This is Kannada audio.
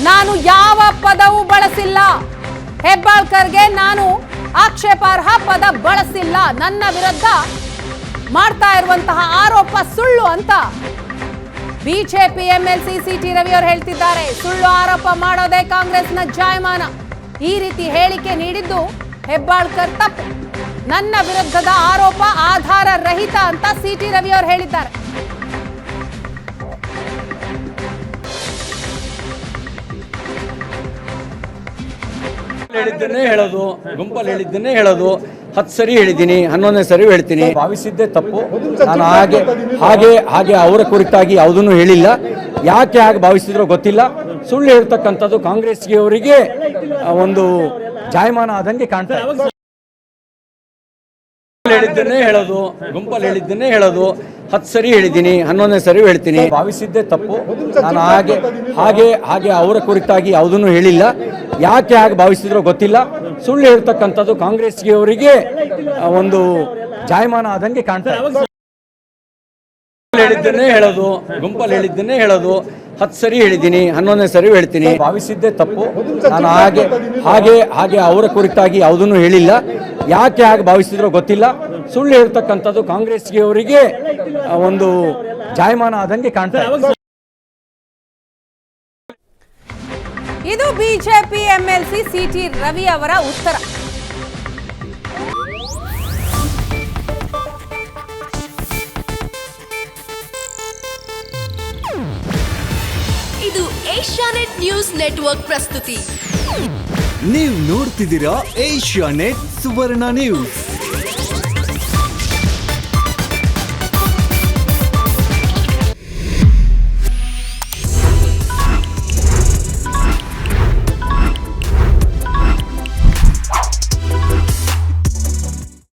ನಾನು ಯಾವ ಪದವೂ ಬಳಸಿಲ್ಲ. ಹೆಬ್ಬಾಳ್ಕರ್ಗೆ ನಾನು ಆಕ್ಷೇಪಾರ್ಹ ಪದ ಬಳಸಿಲ್ಲ. ನನ್ನ ವಿರುದ್ಧ ಮಾಡ್ತಾ ಇರುವಂತಹ ಆರೋಪ ಸುಳ್ಳು ಅಂತ ಬಿಜೆಪಿ ಎಂಎಲ್ಸಿ ಸಿಟಿ ರವಿ ಅವರು ಹೇಳ್ತಿದ್ದಾರೆ. ಸುಳ್ಳು ಆರೋಪ ಮಾಡೋದೇ ಕಾಂಗ್ರೆಸ್ನ ಜಾಯಮಾನ. ಈ ರೀತಿ ಹೇಳಿಕೆ ನೀಡಿದ್ದು ಹೆಬ್ಬಾಳ್ಕರ್ ತಪ್ಪು. ನನ್ನ ವಿರುದ್ಧದ ಆರೋಪ ಆಧಾರ ರಹಿತ ಅಂತ ಸಿಟಿ ರವಿ ಅವರು ಹೇಳಿದ್ದಾರೆ. ಹೇಳಿದ್ದನ್ನೇ ಹೇಳೋದು, ಗುಂಪಲ್ಲಿ ಹೇಳಿದ್ದನ್ನೇ ಹೇಳೋದು. 10 ಸರಿ ಹೇಳಿದ್ದೀನಿ, 11ನೇ ಸರಿ ಹೇಳ್ತೀನಿ. ಭಾವಿಸಿದ್ದೇ ತಪ್ಪು. ನಾನು ಹಾಗೆ ಅವರ ಕುರಿತಾಗಿ ಯಾವುದನ್ನು ಹೇಳಿಲ್ಲ. ಯಾಕೆ ಹಾಗೆ ಭಾವಿಸಿದ್ರೋ ಗೊತ್ತಿಲ್ಲ. ಸುಳ್ಳು ಹೇಳ್ತಕ್ಕಂಥದ್ದು ಕಾಂಗ್ರೆಸ್ಗೆ ಅವರಿಗೆ ಒಂದು ಜಾಯಮಾನ ಆದಂಗೆ ಕಾಣ್ತಾ ಇದೆ. ಹೇಳಿದ್ದನ್ನೇ ಹೇಳೋದು, ಗುಂಪಲ್ಲಿ ಹೇಳಿದ್ದನ್ನೇ ಹೇಳೋದು. 10 ಸರಿ ಹೇಳಿದ್ದೀನಿ, 11ನೇ ಸರಿ ಹೇಳ್ತೀನಿ. ಭಾವಿಸಿದ್ದೇ ತಪ್ಪು. ನಾನು ಹಾಗೆ ಅವರ ಕುರಿತಾಗಿ ಯಾವುದನ್ನು ಹೇಳಿಲ್ಲ. ಯಾಕೆ ಹಾಗೆ ಭಾವಿಸಿದ್ರೋ ಗೊತ್ತಿಲ್ಲ. ಸುಳ್ಳು ಹೇಳ್ತಕ್ಕಂಥದ್ದು ಕಾಂಗ್ರೆಸ್ಗೆ ಅವರಿಗೆ ಒಂದು ಜಾಯಮಾನ ಆದಂಗೆ ಕಾಣ್ತಾ ಇದೆ. ಹೇಳಿದ್ದನ್ನೇ ಹೇಳೋದು, ಗುಂಪಲ್ಲಿ ಹೇಳಿದ್ದನ್ನೇ ಹೇಳೋದು. 10 ಸರಿ ಹೇಳಿದ್ದೀನಿ, 11ನೇ ಸರಿ ಹೇಳ್ತೀನಿ. ಭಾವಿಸಿದ್ದೇ ತಪ್ಪು. ನಾನು ಹಾಗೆ ಅವರ ಕುರಿತಾಗಿ ಯಾವುದನ್ನು ಹೇಳಿಲ್ಲ. ಯಾಕೆ ಹಾಗೆ ಭಾವಿಸಿದ್ರೋ ಗೊತ್ತಿಲ್ಲ. ಸುಳ್ಳು ಹೇಳ್ತಕ್ಕಂಥದ್ದು ಕಾಂಗ್ರೆಸ್ಗೆ ಅವರಿಗೆ ಒಂದು ಜಾಯಮಾನ ಆದಂಗೆ ಕಾಣ್ತಾ ಇದೆ. ಇದು ಬಿಜೆಪಿ ಎಂಎಲ್ಸಿ ಸಿಟಿ ರವಿ ಅವರ ಉತ್ತರ. ಇದು ಏಷ್ಯಾನೆಟ್ ನ್ಯೂಸ್ ನೆಟ್ವರ್ಕ್ ಪ್ರಸ್ತುತಿ. ನೀವು ನೋಡ್ತಿದ್ದೀರಾ ಏಷ್ಯಾನೆಟ್ ಸುವರ್ಣ ನ್ಯೂಸ್.